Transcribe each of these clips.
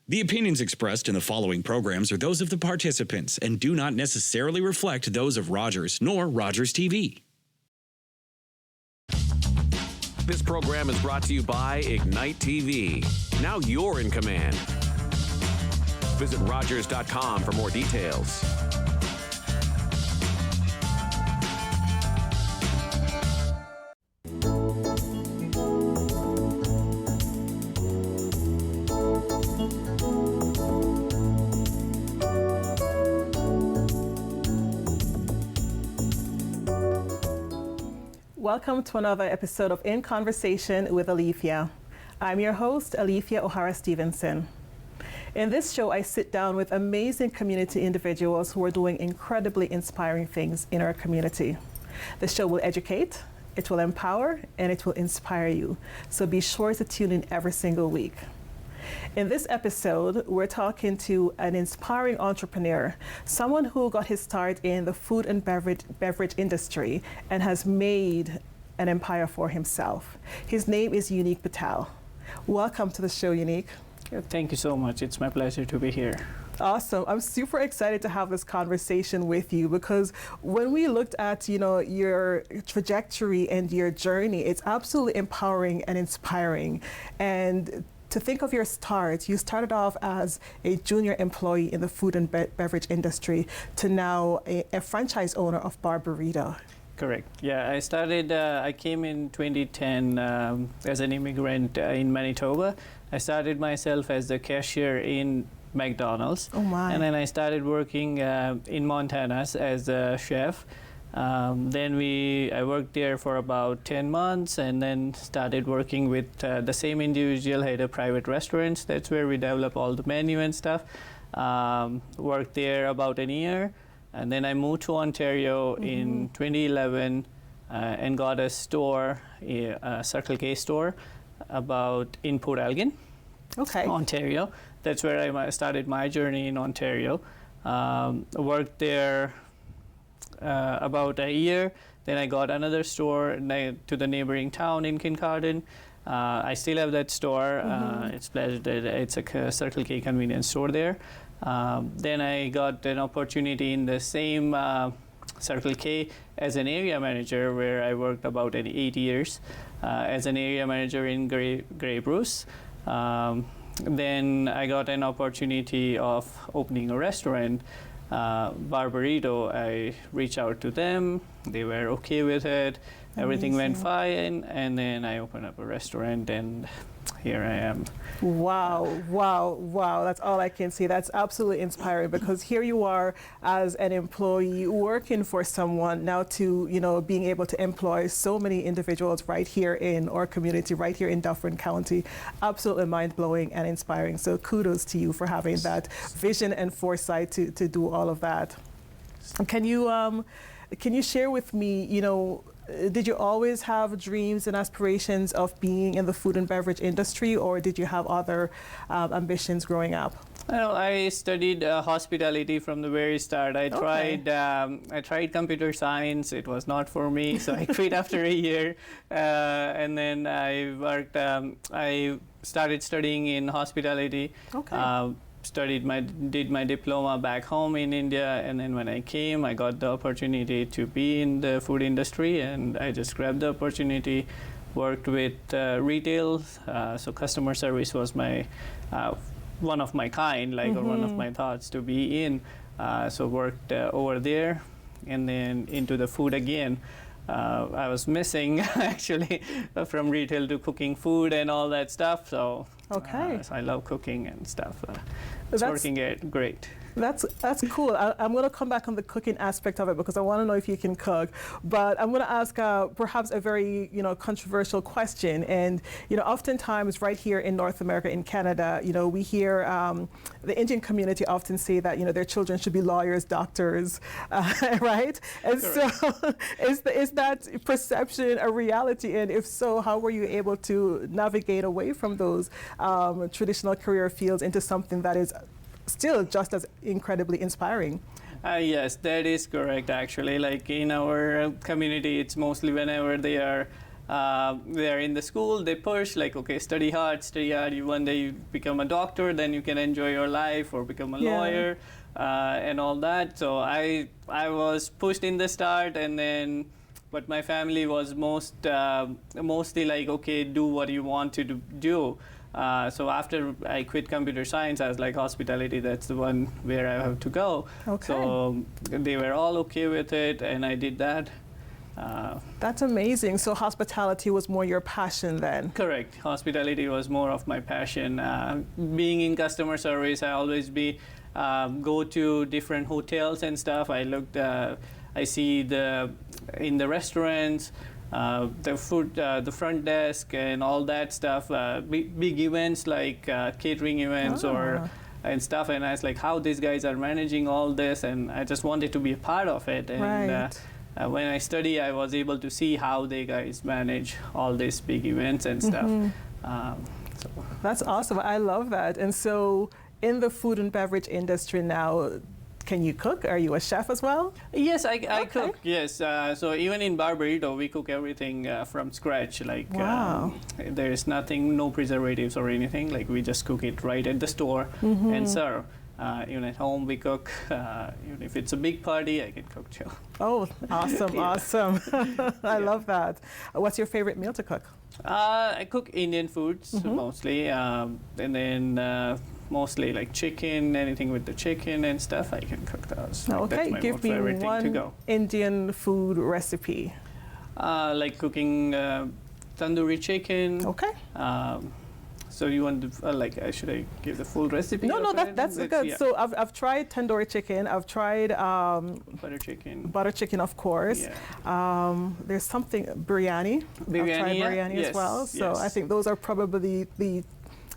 The opinions expressed in the following programs are those of the participants and do not necessarily reflect those of Rogers nor Rogers TV. This program is brought to you by Ignite TV. Now you're in command. Visit Rogers.com for more details. Welcome to another episode of In Conversation with Alethia. I'm your host, Alethia O'Hara-Stevenson. In this show, I sit down with amazing community individuals who are doing incredibly inspiring things in our community. The show will educate, it will empower, and it will inspire you. So be sure to tune in every single week. In this episode, we're talking to an inspiring entrepreneur, someone who got his start in the food and beverage industry and has made an empire for himself. His name is Unike Patel. Welcome to the show, Unike. Thank you so much. It's my pleasure to be here. Awesome. I'm super excited to have this conversation with you because when we looked at, your trajectory and your journey, it's absolutely empowering and inspiring. And to think of your start, you started off as a junior employee in the food and beverage industry to now a franchise owner of Barburrito. Correct. Yeah, I came in 2010 as an immigrant in Manitoba. I started myself as the cashier in McDonald's. Oh my. And then I started working in Montana as a chef. I worked there for about 10 months and then started working with the same individual, had a private restaurant. That's where we develop all the menu and stuff. Worked there about a year. And then I moved to Ontario in 2011 and got a store, a Circle K store, in Port Elgin, Ontario. That's where I started my journey in Ontario. Worked there about a year. Then I got another store to the neighboring town in Caledon. I still have that store. It's a Circle K convenience store there. Then I got an opportunity in the same Circle K as an area manager, where I worked about 8 years as an area manager in Grey Bruce. Then I got an opportunity of opening a restaurant, Barburrito. I reached out to them. They were okay with it. Everything went fine, and then I opened up a restaurant, and here I am. Wow. That's all I can say. That's absolutely inspiring because here you are as an employee working for someone now to, being able to employ so many individuals right here in our community, right here in Dufferin County. Absolutely mind-blowing and inspiring. So kudos to you for having that vision and foresight to do all of that. Can you share with me, did you always have dreams and aspirations of being in the food and beverage industry, or did you have other ambitions growing up? Well, I studied hospitality from the very start. I tried computer science. It was not for me, so I quit after a year. And then I started studying in hospitality. Did my diploma back home in India, and then when I came, I got the opportunity to be in the food industry, and I just grabbed the opportunity. Worked with retail, so customer service was my one of my kind, or one of my thoughts to be in. So worked over there, and then into the food again. I was missing actually from retail to cooking food and all that stuff. So I love cooking and stuff. It's working great. That's cool. I'm going to come back on the cooking aspect of it because I want to know if you can cook. But I'm going to ask perhaps a very controversial question. And oftentimes right here in North America, in Canada, we hear the Indian community often say that their children should be lawyers, doctors, right? And so is that perception a reality? And if so, how were you able to navigate away from those traditional career fields into something that is still just as incredibly inspiring? Yes, that is correct actually. Like in our community, it's mostly whenever they are they're in the school, they push like, okay, study hard, study hard. One day you become a doctor, then you can enjoy your life or become a lawyer and all that. So I was pushed in the start, and then, but my family was mostly like, okay, do what you want to do. So after I quit computer science, I was like, hospitality, that's the one where I have to go. Okay. So they were all okay with it, and I did that. That's amazing. So hospitality was more your passion then? Correct. Hospitality was more of my passion. Being in customer service, I always go to different hotels and stuff. I see in the restaurants, the food, the front desk, and all that stuff. Big events like catering events and stuff. And I was like, how these guys are managing all this, and I just wanted to be a part of it. And when I study, I was able to see how they guys manage all these big events and stuff. So. That's awesome. I love that. And so in the food and beverage industry now, can you cook? Are you a chef as well? Yes, I cook. Yes. So even in Barbarito, we cook everything from scratch. Like there's nothing, no preservatives or anything. Like we just cook it right at the store and serve. Even at home we cook. Even if it's a big party, I can cook too. Oh, awesome, awesome. I love that. What's your favorite meal to cook? I cook Indian foods mostly, and then mostly like chicken, anything with the chicken and stuff, I can cook those. Okay, that's give me one Indian food recipe. Like cooking tandoori chicken. Okay. So you want to, should I give the full recipe? No, that's good. Yeah. So I've tried tandoori chicken. I've tried butter chicken. Butter chicken, of course. Yeah. There's something biryani. I've tried biryani as well. So I think those are probably the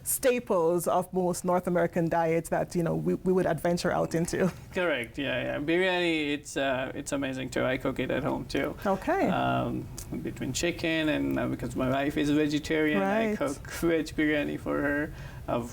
staples of most North American diets that we would adventure out into. Correct. Yeah. Biryani, it's amazing too. I cook it at home too. Okay. Between chicken and because my wife is a vegetarian, I cook veg biryani for her.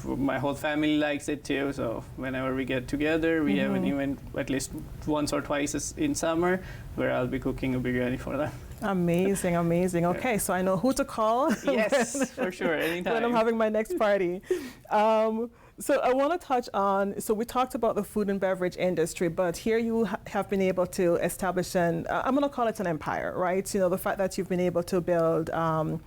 My whole family likes it too. So whenever we get together, we have an event at least once or twice in summer where I'll be cooking a biryani for them. Amazing, amazing. Okay, so I know who to call. Yes, for sure, anytime. When I'm having my next party. So I want to touch on, so we talked about the food and beverage industry, but here you have been able to establish I'm going to call it an empire, right? The fact that you've been able to build a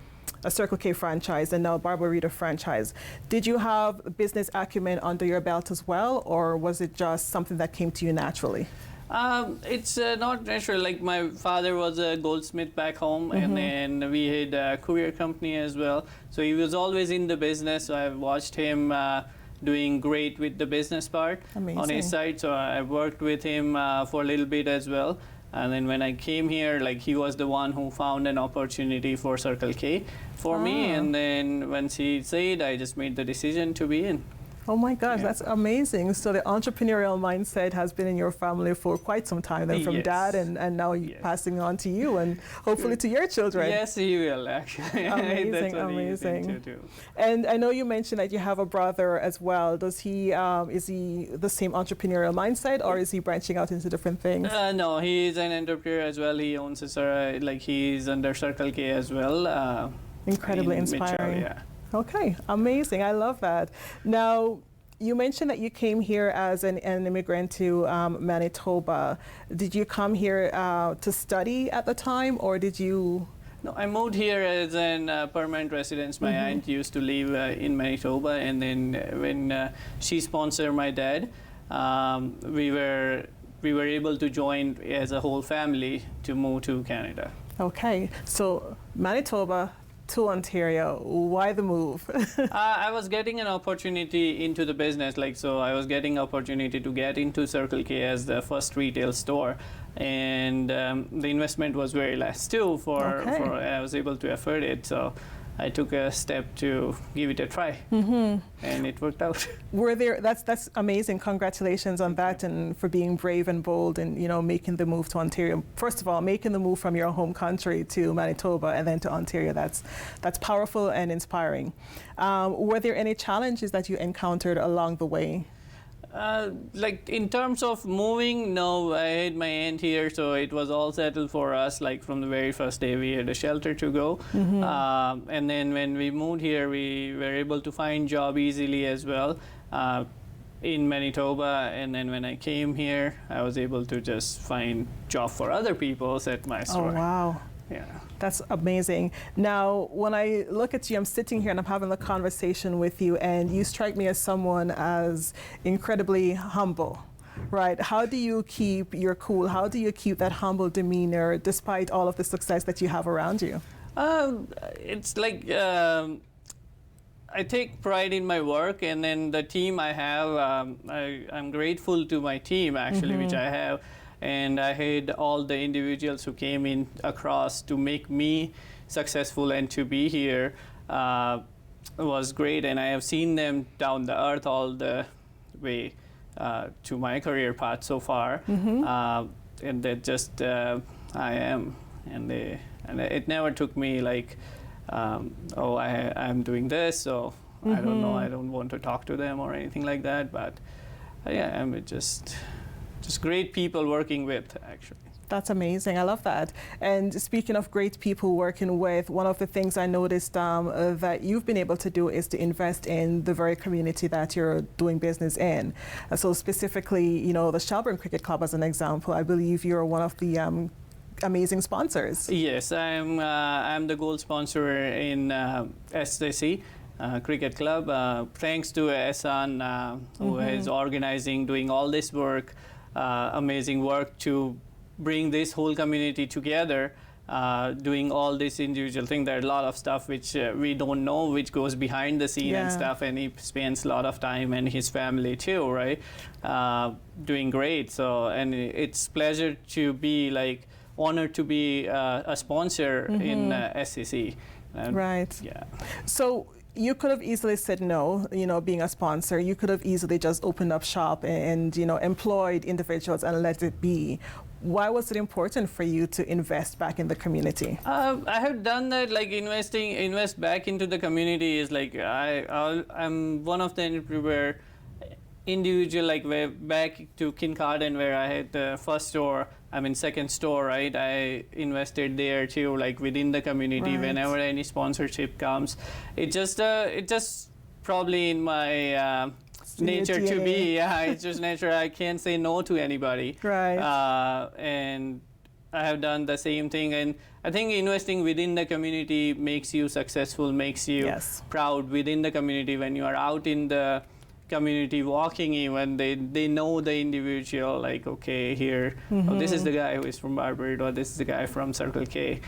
Circle K franchise and now Barbarito franchise. Did you have business acumen under your belt as well, or was it just something that came to you naturally? It's not natural. Like my father was a goldsmith back home, and then we had a courier company as well. So he was always in the business. So I've watched him doing great with the business part on his side. So I worked with him for a little bit as well. And then when I came here, like he was the one who found an opportunity for Circle K for me. And then once he said, I just made the decision to be in. Oh my gosh, that's amazing. So the entrepreneurial mindset has been in your family for quite some time, then from dad, and now passing on to you and hopefully to your children. Yes, he will actually. Amazing, that's what amazing. He to do. And I know you mentioned that you have a brother as well. Does he, is he the same entrepreneurial mindset, or is he branching out into different things? No, he is an entrepreneur as well. He owns he's under Circle K as well. Incredibly inspiring. Mitchell, Okay, amazing. I love that. Now, you mentioned that you came here as an immigrant to Manitoba. Did you come here to study at the time, or did you? No, I moved here as a permanent resident. My aunt used to live in Manitoba, and then when she sponsored my dad, we were able to join as a whole family to move to Canada. Okay, so Manitoba to Ontario. Why the move? I was getting an opportunity into the business, so I was getting opportunity to get into Circle K as the first retail store, and the investment was very less too. I was able to afford it, so I took a step to give it a try, and it worked out. That's amazing. Congratulations on that, and for being brave and bold, and making the move to Ontario. First of all, making the move from your home country to Manitoba and then to Ontario. That's powerful and inspiring. Were there any challenges that you encountered along the way? Like in terms of moving, no, I had my aunt here, so it was all settled for us. Like from the very first day, we had a shelter to go, and then when we moved here, we were able to find job easily as well in Manitoba. And then when I came here, I was able to just find job for other people at my store. Oh, wow. Yeah. That's amazing. Now, when I look at you, I'm sitting here and I'm having a conversation with you, and you strike me as someone as incredibly humble, right? How do you keep your cool? How do you keep that humble demeanor despite all of the success that you have around you? It's like I take pride in my work, and then the team I have, I'm grateful to my team actually, which I have. And I had all the individuals who came in across to make me successful and to be here was great. And I have seen them down the earth all the way to my career path so far. And that just I am. And it never took me like, oh, I'm doing this, so I don't know, I don't want to talk to them or anything like that. But yeah, I'm just great people working with, actually. That's amazing. I love that. And speaking of great people working with, one of the things I noticed that you've been able to do is to invest in the very community that you're doing business in. So specifically, you know, the Shelburne Cricket Club as an example, I believe you're one of the amazing sponsors. Yes, I'm the gold sponsor in SSC. Cricket Club. Thanks to Ehsan, who is organizing, doing all this work, amazing work to bring this whole community together, doing all this individual thing. There are a lot of stuff which we don't know, which goes behind the scene and stuff, and he spends a lot of time, and his family too, right? Doing great. So, and it's pleasure to be like honored to be a sponsor in SCC. Right. Yeah. So you could have easily said no, you know, being a sponsor. You could have easily just opened up shop and, you know, employed individuals and let it be. Why was it important for you to invest back in the community? I have done that, like invest back into the community is like, I'm one of the entrepreneur individual, like back to Kincaidon where I had the first store, second store, right? I invested there too, like within the community. Right. Whenever any sponsorship comes, it just probably in my nature to be. Yeah, it's just nature. I can't say no to anybody. Right. And I have done the same thing, and I think investing within the community makes you successful, makes you proud within the community. When you are out in the community walking, even they know the individual, like, okay, here, oh, this is the guy who is from Barbary, or this is the guy from Circle K.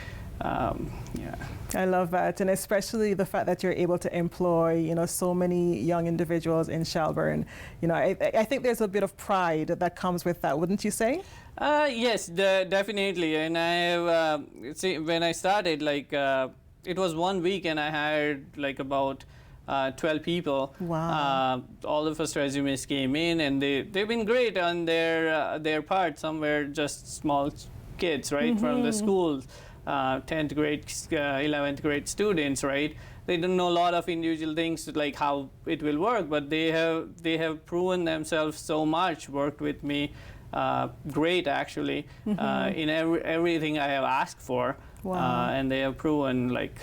Yeah. I love that, and especially the fact that you're able to employ, you know, so many young individuals in Shelburne. You know, I think there's a bit of pride that comes with that, wouldn't you say? Yes, definitely. And I have, when I started, like, it was 1 week, and I hired like about 12 people. Wow. All of us resumes came in, and they've been great on their part. Some were just small kids, right, from the schools. 10th grade, 11th grade students, right? They don't know a lot of individual things like how it will work, but they have proven themselves so much. Worked with me, great actually, in everything I have asked for. Wow. And they have proven like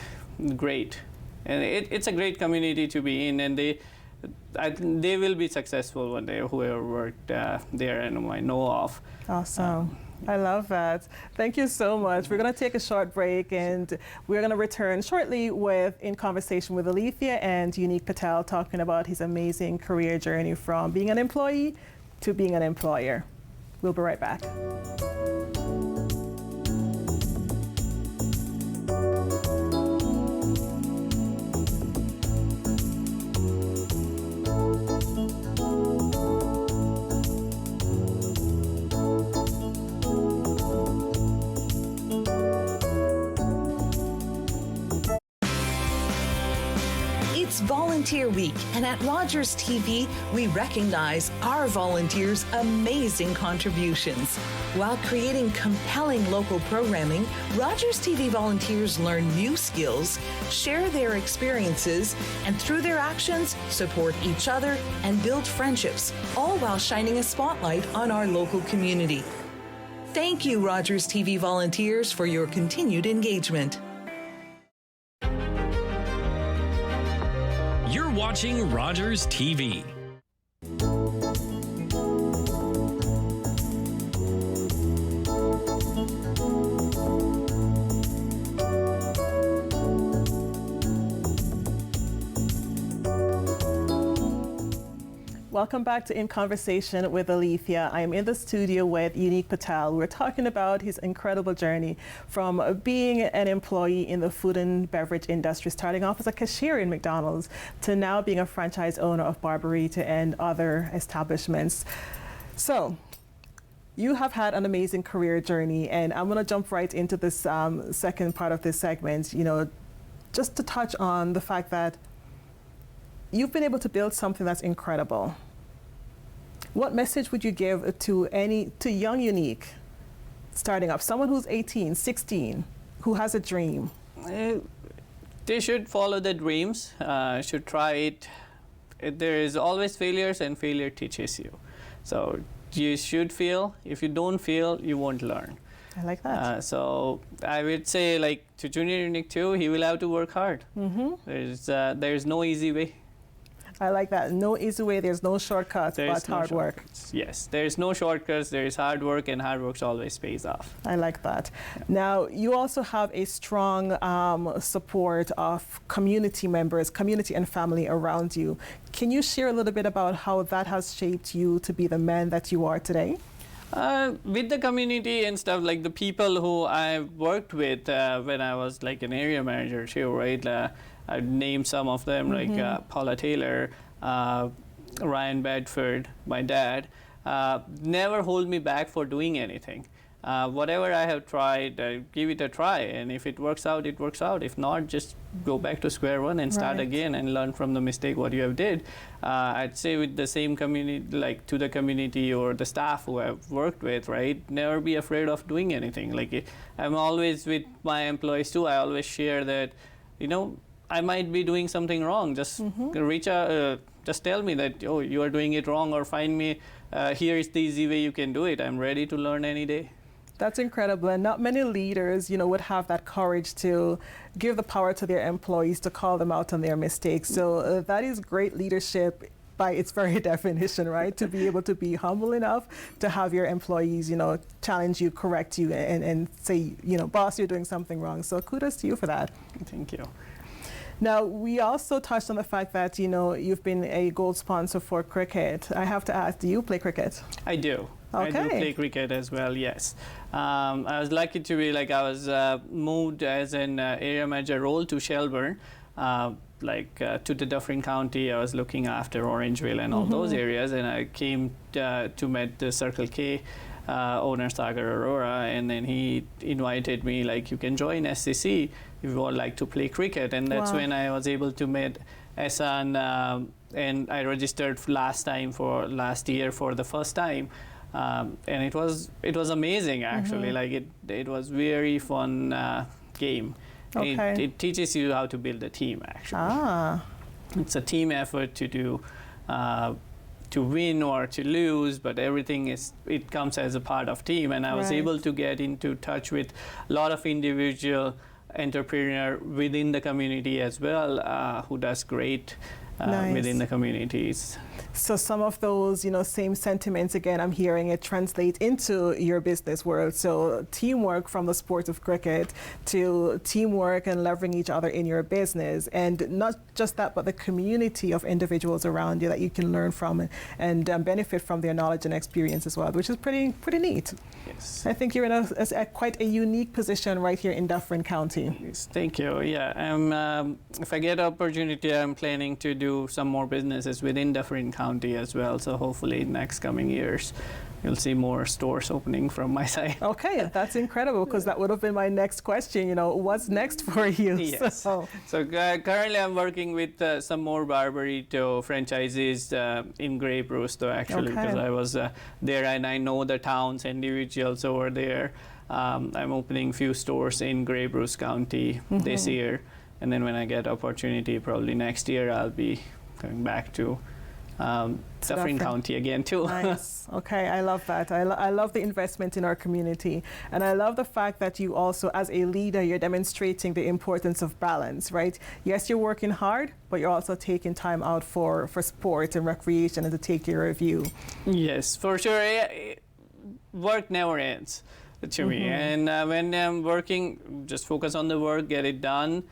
great, and it's a great community to be in, and they will be successful one day. Whoever worked there and I know of. Awesome. I love that. Thank you so much. We're going to take a short break, and we're going to return shortly in conversation with Alethia and Unike Patel, talking about his amazing career journey from being an employee to being an employer. We'll be right back. It's It's Volunteer Week, and at Rogers TV, we recognize our volunteers' amazing contributions. While creating compelling local programming, Rogers TV volunteers learn new skills, share their experiences, and through their actions, support each other and build friendships, all while shining a spotlight on our local community. Thank you, Rogers TV volunteers, for your continued engagement. You're watching Rogers TV. Welcome back to In Conversation with Alethia. I am in the studio with Unike Patel. We're talking about his incredible journey from being an employee in the food and beverage industry, starting off as a cashier in McDonald's, to now being a franchise owner of Barbarita and other establishments. So, you have had an amazing career journey, and I'm going to jump right into this second part of this segment, just to touch on the fact that you've been able to build something that's incredible. What message would you give to young Unike starting up, someone who's 18, 16, who has a dream? They should follow their dreams, should try it. There is always failures, and failure teaches you. So you should fail. If you don't fail, you won't learn. I like that. So I would say, like, to Junior Unike too, he will have to work hard. Mm-hmm. There's no easy way. I like that. No easy way. There's no shortcuts, but hard work. Yes, there's no shortcuts. There is hard work, and hard work always pays off. I like that. Yeah. Now, you also have a strong support of community members, community and family around you. Can you share a little bit about how that has shaped you to be the man that you are today? With the community and stuff, like the people who I worked with when I was like an area manager too, right? I'd name some of them, like Paula Taylor, Ryan Bedford, my dad. Never hold me back for doing anything. Whatever I have tried, give it a try, and if it works out, it works out. If not, just go back to square one and start again and learn from the mistake what you have did. I'd say with the same community, like to the community or the staff who I've worked with, right? Never be afraid of doing anything. Like, I'm always with my employees too. I always share that, I might be doing something wrong. Just reach out, just tell me that, oh, you are doing it wrong, or find me, here is the easy way you can do it. I'm ready to learn any day. That's incredible, and not many leaders, would have that courage to give the power to their employees to call them out on their mistakes. So that is great leadership by its very definition, right? To be able to be humble enough to have your employees, challenge you, correct you, and say, boss, you're doing something wrong. So kudos to you for that. Thank you. Now, we also touched on the fact that, you've been a gold sponsor for cricket. I have to ask, do you play cricket? I do. Okay. I do play cricket as well, yes. I was lucky to be, I was moved as an area manager role to Shelburne, to the Dufferin County. I was looking after Orangeville and all those areas, and I came to meet the Circle K owner, Sagar Arora, and then he invited me, you can join SCC if you would like to play cricket, and that's when I was able to meet Ehsan, and I registered last year for the first time. And it was amazing, actually. It was very fun game. Okay. It teaches you how to build a team, actually. It's a team effort to do, to win or to lose, but it comes as a part of team. And I was able to get into touch with a lot of individual entrepreneur within the community as well, who does great within the communities. So some of those, same sentiments, again, I'm hearing it translate into your business world. So teamwork from the sport of cricket to teamwork and leveraging each other in your business. And not just that, but the community of individuals around you that you can learn from and benefit from their knowledge and experience as well, which is pretty neat. Yes. I think you're in quite a unique position right here in Dufferin County. Yes, thank you. Yeah, if I get opportunity, I'm planning to do do some more businesses within Dufferin County as well. So hopefully next coming years, you'll see more stores opening from my side. Okay, that's incredible, because that would have been my next question. What's next for you? Yes. So currently I'm working with some more Barbarito franchises in Grey Bruce, though, actually, because I was there and I know the towns, individuals over there. I'm opening few stores in Grey Bruce County this year. And then when I get opportunity, probably next year, I'll be going back to Dufferin County again too. Nice. Okay, I love that. I love the investment in our community, and I love the fact that you also, as a leader, you're demonstrating the importance of balance, right? Yes, you're working hard, but you're also taking time out for sport and recreation and to take care of you. Yes, for sure. Work never ends to me, and when I'm working, just focus on the work, get it done.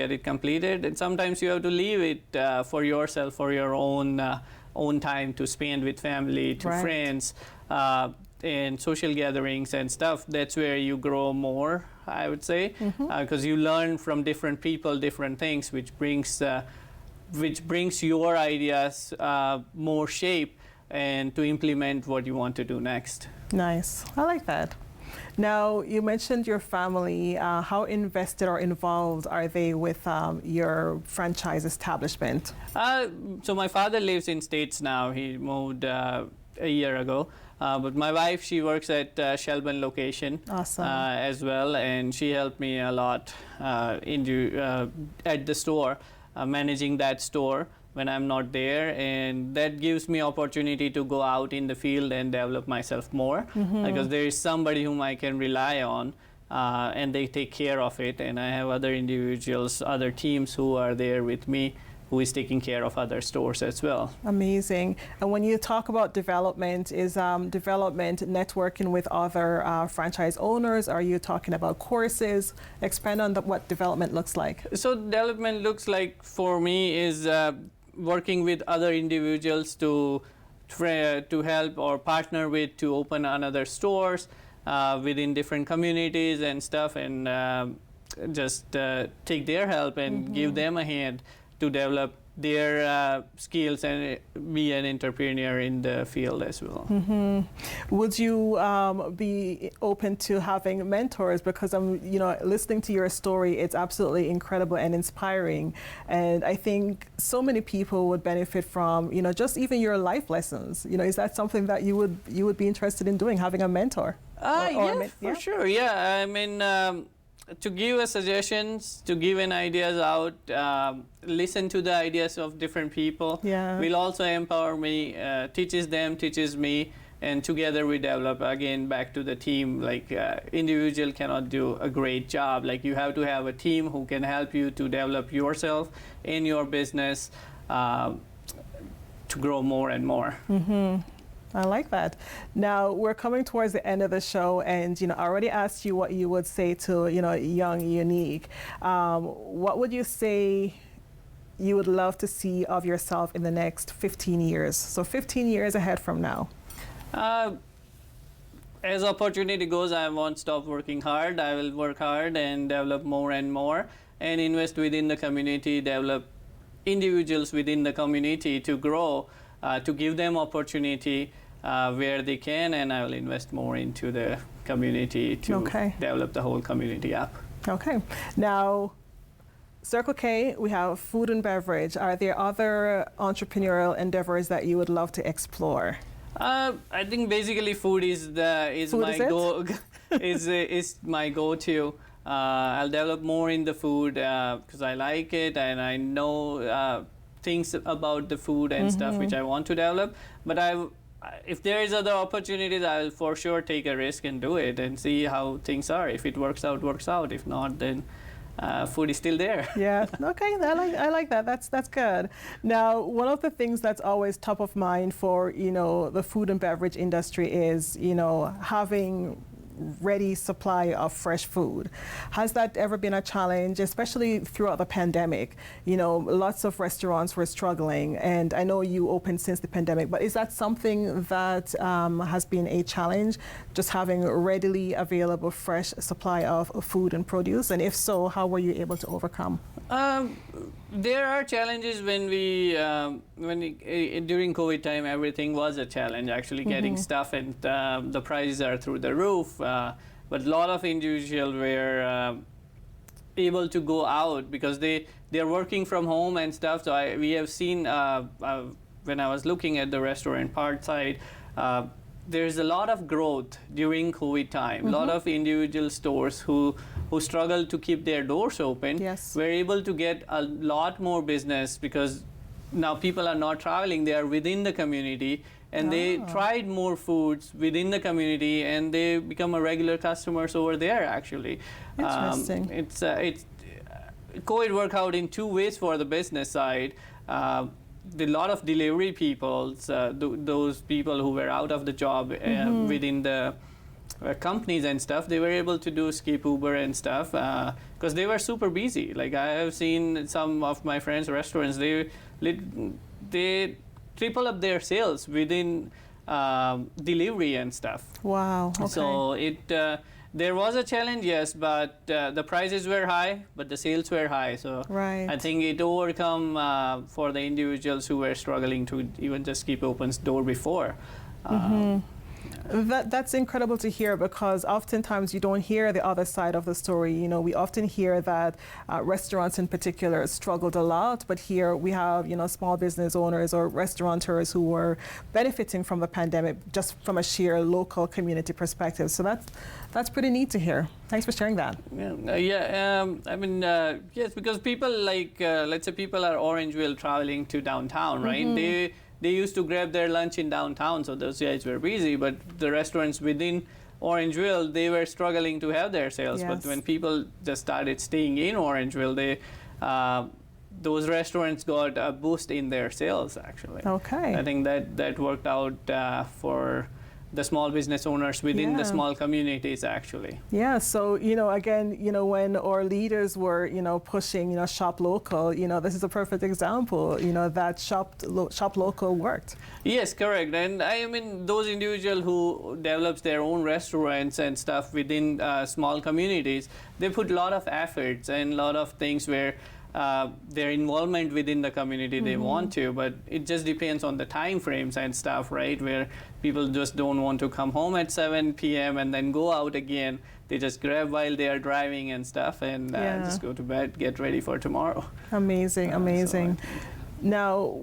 Get it completed, and sometimes you have to leave it for yourself, for your own time to spend with family, to friends, and social gatherings and stuff. That's where you grow more, I would say, because you learn from different people, different things, which brings your ideas more shape and to implement what you want to do next. Nice, I like that. Now, you mentioned your family. How invested or involved are they with your franchise establishment? So my father lives in States now. He moved a year ago. But my wife, she works at Shelburne location as well, and she helped me a lot at the store, managing that store when I'm not there, and that gives me opportunity to go out in the field and develop myself more, because there is somebody whom I can rely on, and they take care of it, and I have other individuals, other teams who are there with me, who is taking care of other stores as well. Amazing. And when you talk about development, is development networking with other franchise owners? Are you talking about courses? Expand on what development looks like. So development looks like, for me, is working with other individuals to help or partner with to open another stores within different communities and stuff, and just take their help and give them a hand to develop their skills and be an entrepreneur in the field as well. Would you be open to having mentors? Because I'm, listening to your story, it's absolutely incredible and inspiring. And I think so many people would benefit from, just even your life lessons. Is that something that you would be interested in doing, having a mentor? For sure. Yeah, I mean, to give suggestions, to give ideas out, listen to the ideas of different people. Will also empower me, teaches me, and together we develop. Again, back to the team, like individual cannot do a great job. Like, you have to have a team who can help you to develop yourself in your business to grow more and more. I like that. Now, we're coming towards the end of the show, and I already asked you what you would say to young Unike. What would you say you would love to see of yourself in the next 15 years? So 15 years ahead from now. As opportunity goes, I won't stop working hard. I will work hard and develop more and more, and invest within the community, develop individuals within the community to grow, to give them opportunity where they can, and I will invest more into the community to develop the whole community up. Okay. Now, Circle K, we have food and beverage. Are there other entrepreneurial endeavors that you would love to explore? I think basically food is my go-to. I'll develop more in the food because I like it, and I know things about the food and stuff which I want to develop. But if there is other opportunities, I'll for sure take a risk and do it and see how things are. If it works out, works out. If not, then food is still there. Yeah. Okay. I like that. That's good. Now, one of the things that's always top of mind for the food and beverage industry is having ready supply of fresh food. Has that ever been a challenge, especially throughout the pandemic? Lots of restaurants were struggling, and I know you opened since the pandemic, but is that something that has been a challenge, just having readily available fresh supply of food and produce? And if so, how were you able to overcome? There are challenges when during COVID time, everything was a challenge, actually getting stuff, and the prices are through the roof. But a lot of individuals were able to go out because they're working from home and stuff. So we have seen when I was looking at the restaurant part side, there's a lot of growth during COVID time. A lot of individual stores who struggle to keep their doors open were able to get a lot more business because now people are not traveling, they are within the community, and they tried more foods within the community, and they become a regular customers over there, actually. Interesting. It's COVID worked out in two ways for the business side. A lot of delivery people, those people who were out of the job within the companies and stuff, they were able to do skip Uber and stuff because they were super busy. Like I have seen some of my friends' restaurants, they triple up their sales within delivery and stuff. Wow. Okay. So there was a challenge, yes, but the prices were high, but the sales were high. So I think it overcome for the individuals who were struggling to even just keep open door before. That's incredible to hear, because oftentimes you don't hear the other side of the story. You know, we often hear that restaurants in particular struggled a lot, but here we have, you know, small business owners or restaurateurs who were benefiting from the pandemic just from a sheer local community perspective. So that's pretty neat to hear. Thanks for sharing that. I mean, yes, because people like, let's say people are Orangeville traveling to downtown, right? They used to grab their lunch in downtown, so those guys were busy, but the restaurants within Orangeville, they were struggling to have their sales. But when people just started staying in Orangeville, those restaurants got a boost in their sales, actually. Okay. I think that worked out for the small business owners within the small communities, actually. Yeah, so, you know, again, you know, when our leaders were, you know, pushing, you know, shop local, you know, this is a perfect example, you know, that shop local worked. Yes, correct. And I mean, those individuals who develops their own restaurants and stuff within small communities, they put a lot of efforts and a lot of things where their involvement within the community they want to, but it just depends on the time frames and stuff, right? Where people just don't want to come home at 7 p.m. and then go out again. They just grab while they are driving and stuff and just go to bed, get ready for tomorrow. Amazing, amazing. Now,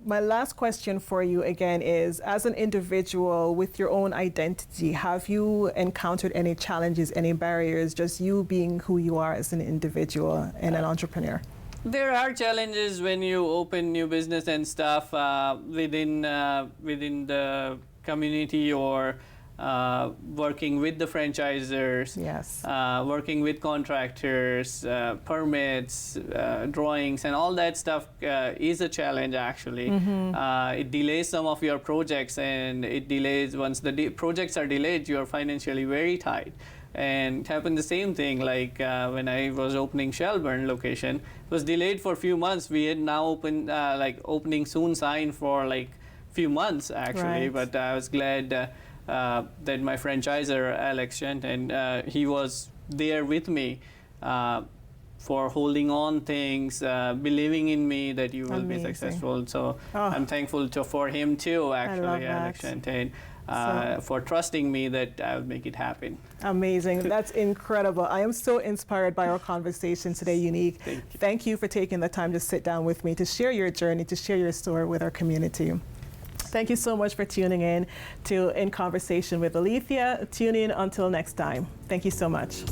my last question for you again is, as an individual with your own identity, have you encountered any challenges, any barriers, just you being who you are as an individual and an entrepreneur? There are challenges when you open new business and stuff within the community, or working with the franchisors, working with contractors, permits, drawings, and all that stuff is a challenge, actually. It delays some of your projects, and it delays, once the projects are delayed, you are financially very tight. And it happened the same thing, like when I was opening Shelburne location, it was delayed for a few months. We had now opened, like opening soon sign for like few months, actually, but I was glad that my franchisor, Alex Shenton, he was there with me for holding on things, believing in me that you will be successful. So I'm thankful for him too, actually, Alex Shenton. For trusting me that I would make it happen. Amazing. That's incredible. I am so inspired by our conversation today, Unike. Thank you for taking the time to sit down with me, to share your journey, to share your story with our community. Thank you so much for tuning in to In Conversation with Alethia. Tune in until next time. Thank you so much.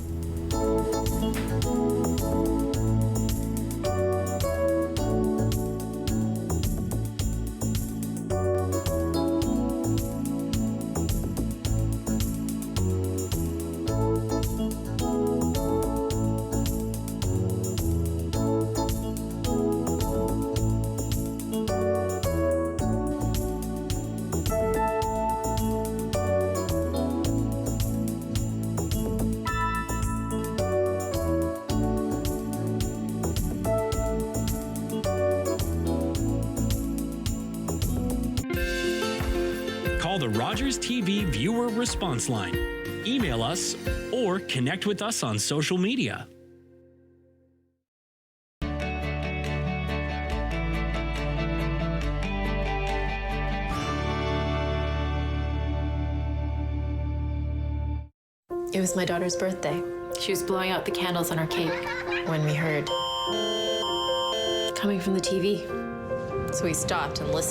Call the Rogers TV viewer response line, email us, or connect with us on social media. It was my daughter's birthday. She was blowing out the candles on our cake when we heard coming from the TV. So we stopped and listened.